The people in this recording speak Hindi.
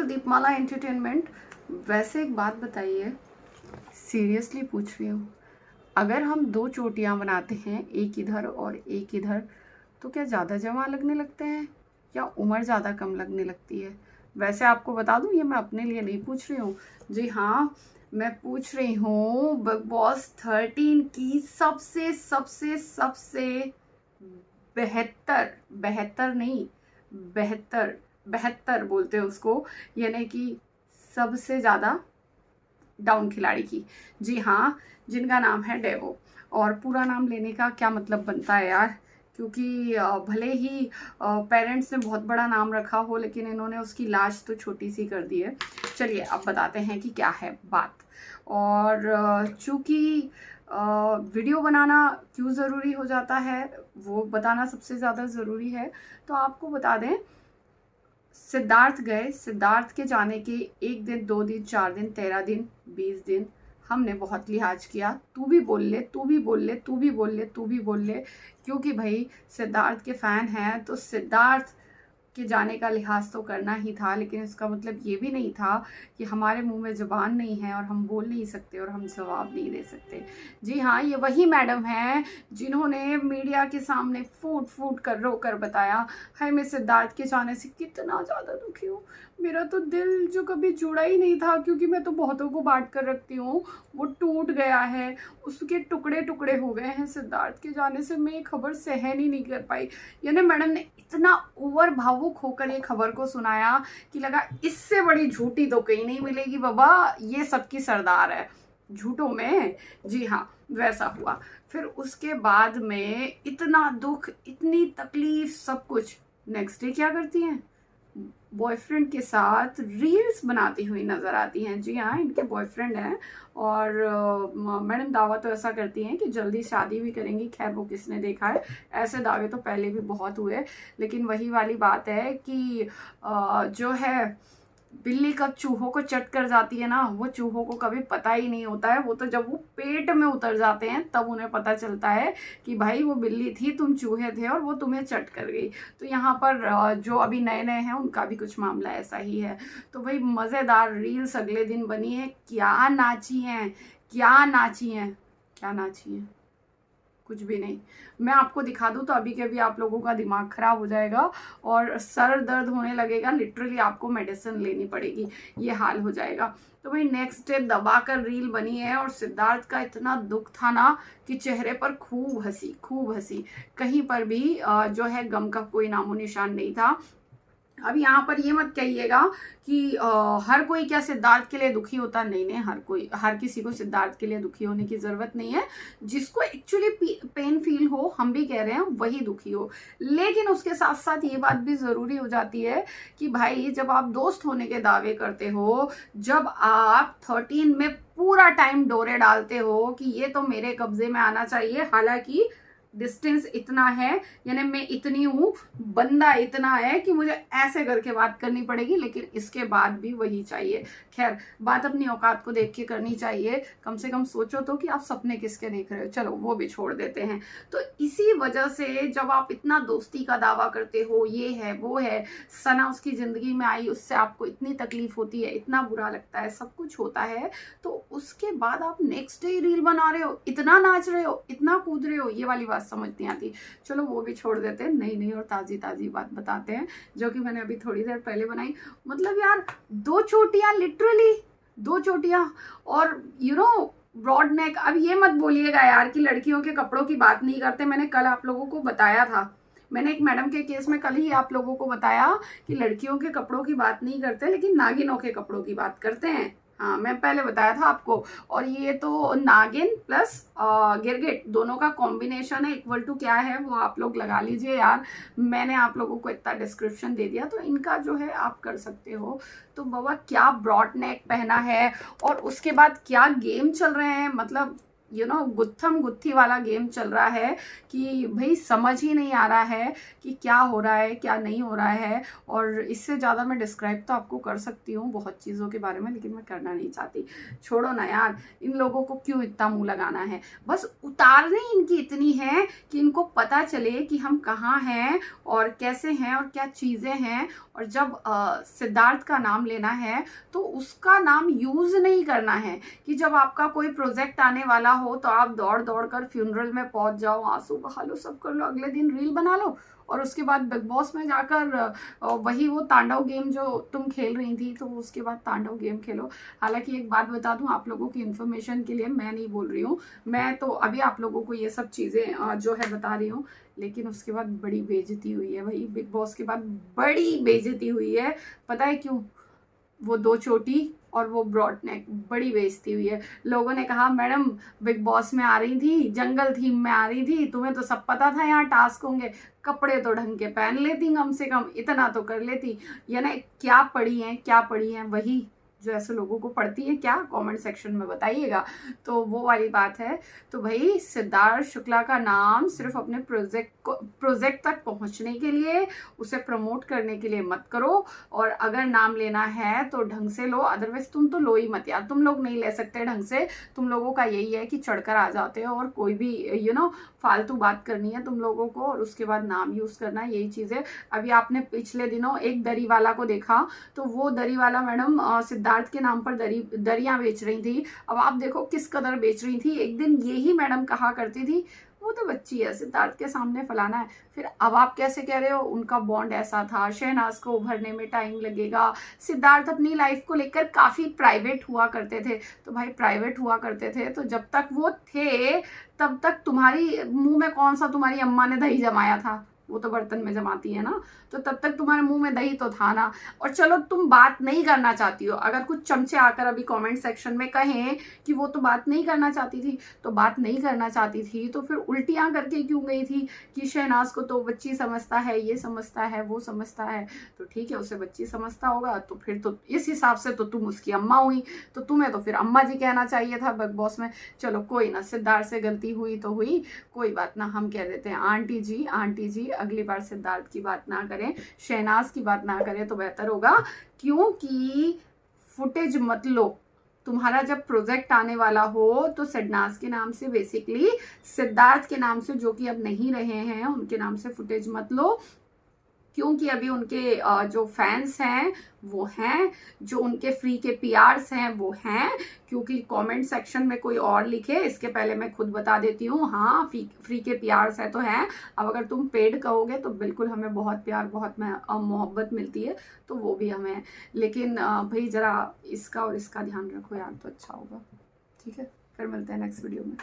दीपमाला एंटरटेनमेंट। वैसे एक बात बताइए, सीरियसली पूछ रही हूँ, अगर हम दो चोटियाँ बनाते हैं, एक इधर और एक इधर, तो क्या ज़्यादा जवां लगने लगते हैं या उम्र ज़्यादा कम लगने लगती है? वैसे आपको बता दूँ, ये मैं अपने लिए नहीं पूछ रही हूँ। जी हाँ, मैं पूछ रही हूँ बिग बॉस 13 की सबसे सबसे सबसे बेहतर, बेहतर नहीं, बेहतर, बेहतर बोलते हैं उसको, यानी कि सबसे ज़्यादा डाउन खिलाड़ी की। जी हाँ, जिनका नाम है डेवो। और पूरा नाम लेने का क्या मतलब बनता है यार, क्योंकि भले ही पेरेंट्स ने बहुत बड़ा नाम रखा हो, लेकिन इन्होंने उसकी लाश तो छोटी सी कर दी है। चलिए अब बताते हैं कि क्या है बात। और चूँकि वीडियो बनाना क्यों ज़रूरी हो जाता है वो बताना सबसे ज़्यादा ज़रूरी है। तो आपको बता दें, सिद्धार्थ गए, सिद्धार्थ के जाने के 1 दिन, 2 दिन, 4 दिन, 13 दिन, 20 दिन हमने बहुत लिहाज किया। तू भी बोल ले, तू भी बोल ले, तू भी बोल ले, तू भी बोल ले, क्योंकि भाई सिद्धार्थ के फ़ैन हैं तो सिद्धार्थ के जाने का लिहाज तो करना ही था। लेकिन इसका मतलब ये भी नहीं था कि हमारे मुंह में ज़ुबान नहीं है और हम बोल नहीं सकते और हम जवाब नहीं दे सकते। जी हाँ, ये वही मैडम हैं जिन्होंने मीडिया के सामने फूट फूट कर रो कर बताया, हाय मैं सिद्धार्थ के जाने से कितना ज़्यादा दुखी हूँ। मेरा तो दिल जो कभी जुड़ा ही नहीं था, क्योंकि मैं तो बहुतों को बांट कर रखती हूँ, वो टूट गया है, उसके टुकड़े टुकड़े हो गए हैं सिद्धार्थ के जाने से। मैं ये खबर सहन ही नहीं कर पाई। यानी मैडम ने इतना ओवर भावुक होकर ये खबर को सुनाया कि लगा इससे बड़ी झूठी तो कहीं नहीं मिलेगी बाबा, ये सबकी सरदार है झूठों में। जी हाँ, वैसा हुआ। फिर उसके बाद में इतना दुख, इतनी तकलीफ, सब कुछ। नेक्स्ट डे क्या करती हैं, बॉयफ्रेंड के साथ रील्स बनाती हुई नज़र आती हैं। जी हाँ, इनके बॉयफ्रेंड हैं और मैडम दावा तो ऐसा करती हैं कि जल्दी शादी भी करेंगी। खैर वो किसने देखा है, ऐसे दावे तो पहले भी बहुत हुए। लेकिन वही वाली बात है कि जो है बिल्ली कब चूहों को चट कर जाती है ना, वो चूहों को कभी पता ही नहीं होता है। वो तो जब वो पेट में उतर जाते हैं तब उन्हें पता चलता है कि भाई वो बिल्ली थी, तुम चूहे थे और वो तुम्हें चट कर गई। तो यहाँ पर जो अभी नए नए हैं उनका भी कुछ मामला ऐसा ही है। तो भाई मज़ेदार रील्स अगले दिन बनी है। क्या नाची हैं, क्या नाची हैं, क्या नाची हैं, कुछ भी नहीं। मैं आपको दिखा दूँ तो अभी के अभी आप लोगों का दिमाग ख़राब हो जाएगा और सर दर्द होने लगेगा। लिटरली आपको मेडिसिन लेनी पड़ेगी, ये हाल हो जाएगा। तो भाई नेक्स्ट डे दबा कर रील बनी है और सिद्धार्थ का इतना दुख था ना कि चेहरे पर खूब हंसी, खूब हंसी। कहीं पर भी जो है गम का कोई नामो निशान नहीं था। अब यहाँ पर ये मत कहिएगा कि हर कोई क्या सिद्धार्थ के लिए दुखी होता, नहीं नहीं, हर किसी को सिद्धार्थ के लिए दुखी होने की ज़रूरत नहीं है। जिसको एक्चुअली पेन फील हो, हम भी कह रहे हैं, वही दुखी हो। लेकिन उसके साथ साथ ये बात भी ज़रूरी हो जाती है कि भाई जब आप दोस्त होने के दावे करते हो, जब आप 13 में पूरा टाइम डोरे डालते हो कि ये तो मेरे कब्जे में आना चाहिए, हालांकि डिस्टेंस इतना है, यानी मैं इतनी हूँ, बंदा इतना है कि मुझे ऐसे करके बात करनी पड़ेगी, लेकिन इसके बाद भी वही चाहिए। खैर, बात अपनी औकात को देख के करनी चाहिए। कम से कम सोचो तो कि आप सपने किसके देख रहे हो। चलो वो भी छोड़ देते हैं। तो इसी वजह से जब आप इतना दोस्ती का दावा करते हो, ये है वो है, सना उसकी ज़िंदगी में आई, उससे आपको इतनी तकलीफ होती है, इतना बुरा लगता है, सब कुछ होता है, तो उसके बाद आप नेक्स्ट डे रील बना रहे हो, इतना नाच रहे हो, इतना कूद रहे हो, ये वाली बात समझ नहीं आती। चलो वो भी छोड़ देते हैं। नई नई और ताज़ी ताज़ी बात बताते हैं, जो कि मैंने अभी थोड़ी देर पहले बनाई। मतलब यार, दो चोटियाँ, लिटरली दो चोटियाँ, और ब्रॉड नेक। अब ये मत बोलिएगा यार कि लड़कियों के कपड़ों की बात नहीं करते। मैंने कल आप लोगों को बताया था, मैंने एक मैडम के केस में कल ही आप लोगों को बताया कि लड़कियों के कपड़ों की बात नहीं करते, लेकिन नागिनों के कपड़ों की बात करते हैं। हाँ, मैं पहले बताया था आपको। और ये तो नागिन प्लस गिरगिट दोनों का कॉम्बिनेशन है, इक्वल टू क्या है वो आप लोग लगा लीजिए यार। मैंने आप लोगों को इतना डिस्क्रिप्शन दे दिया, तो इनका जो है आप कर सकते हो। तो बाबा क्या ब्रॉड नेक पहना है और उसके बाद क्या गेम चल रहे हैं, मतलब गुत्थम गुत्थी वाला गेम चल रहा है कि भाई समझ ही नहीं आ रहा है कि क्या हो रहा है क्या नहीं हो रहा है। और इससे ज़्यादा मैं डिस्क्राइब तो आपको कर सकती हूँ बहुत चीज़ों के बारे में, लेकिन मैं करना नहीं चाहती। छोड़ो ना यार, इन लोगों को क्यों इतना मुंह लगाना है। बस उतारने इनकी इतनी है कि इनको पता चले कि हम कहाँ हैं और कैसे हैं और क्या चीज़ें हैं। और जब सिद्धार्थ का नाम लेना है तो उसका नाम यूज़ नहीं करना है कि जब आपका कोई प्रोजेक्ट आने वाला हो तो आप दौड़ दौड़ कर फ्यूनरल में पहुंच जाओ, आंसू बहा लो, सब कर लो, अगले दिन रील बना लो और उसके बाद बिग बॉस में जाकर वही वो तांडव गेम जो तुम खेल रही थी तो उसके बाद तांडव गेम खेलो। हालांकि एक बात बता दूं आप लोगों की इन्फॉर्मेशन के लिए, मैं नहीं बोल रही हूँ, मैं तो अभी आप लोगों को ये सब चीज़ें जो है बता रही हूँ, लेकिन उसके बाद बड़ी बेइज्जती हुई है भाई, बिग बॉस के बाद बड़ी बेइज्जती हुई है। पता है क्यों? वो 2 चोटी और वो ब्रॉड नेक, बड़ी बेइज्जती हुई है। लोगों ने कहा मैडम बिग बॉस में आ रही थी, जंगल थीम में आ रही थी, तुम्हें तो सब पता था यहाँ टास्क होंगे, कपड़े तो ढंग के पहन लेती, कम से कम इतना तो कर लेती। यानी क्या पढ़ी हैं वही जो ऐसे लोगों को पढ़ती है क्या, कमेंट सेक्शन में बताइएगा। तो वो वाली बात है। तो भाई सिद्धार्थ शुक्ला का नाम सिर्फ अपने प्रोजेक्ट तक पहुंचने के लिए, उसे प्रमोट करने के लिए मत करो। और अगर नाम लेना है तो ढंग से लो, अदरवाइज तुम तो लो ही मत यार। तुम लोग नहीं ले सकते ढंग से, तुम लोगों का यही है कि चढ़कर आ जाते हो और कोई भी फालतू बात करनी है तुम लोगों को और उसके बाद नाम यूज करना है, यही चीज है। अभी आपने पिछले दिनों एक दरी वाला को देखा, तो वो दरी वाला मैडम सिद्धार्थ के नाम पर दरियां बेच रही थी। अब आप देखो किस कदर बेच रही थी। एक दिन यही मैडम कहा करती थी वो तो बच्ची है, सिद्धार्थ के सामने फलाना है। फिर अब आप कैसे कह रहे हो उनका बॉन्ड ऐसा था, शहनाज को उभरने में टाइम लगेगा। सिद्धार्थ अपनी लाइफ को लेकर काफी प्राइवेट हुआ करते थे। तो भाई प्राइवेट हुआ करते थे तो जब तक वो थे तब तक तुम्हारी मुंह में कौन सा तुम्हारी अम्मा ने दही जमाया था, वो तो बर्तन में जमाती है ना, तो तब तक तुम्हारे मुंह में दही तो था ना। और चलो तुम बात नहीं करना चाहती हो, अगर कुछ चमचे आकर अभी कमेंट सेक्शन में कहें कि वो तो बात नहीं करना चाहती थी, तो बात नहीं करना चाहती थी तो फिर उल्टियां करके क्यों गई थी कि शहनाज को तो बच्ची समझता है, ये समझता है, वो समझता है। तो ठीक है, उसे बच्ची समझता होगा तो फिर तो इस हिसाब से तो तुम उसकी अम्मा हुई, तो तुम्हें तो फिर अम्मा जी कहना चाहिए था बिग बॉस में। चलो कोई ना, सिद्धार्थ से गलती हुई तो हुई, कोई बात ना, हम कह देते हैं आंटी जी, आंटी जी अगली बार सिद्धार्थ की बात ना करें, शहनाज की बात ना करें तो बेहतर होगा। क्योंकि फुटेज मत लो, तुम्हारा जब प्रोजेक्ट आने वाला हो तो शहनाज के नाम से, बेसिकली सिद्धार्थ के नाम से, जो कि अब नहीं रहे हैं, उनके नाम से फुटेज मत लो। क्योंकि अभी उनके जो फैंस हैं वो हैं, जो उनके फ्री के पीआरस हैं वो हैं। क्योंकि कमेंट सेक्शन में कोई और लिखे, इसके पहले मैं खुद बता देती हूँ, हाँ फ्री के पीआरस है तो हैं। अब अगर तुम पेड कहोगे तो बिल्कुल हमें बहुत प्यार, बहुत मोहब्बत मिलती है, तो वो भी हमें। लेकिन भाई जरा इसका और इसका ध्यान रखो यार, तो अच्छा होगा। ठीक है, फिर मिलते हैं नेक्स्ट वीडियो में।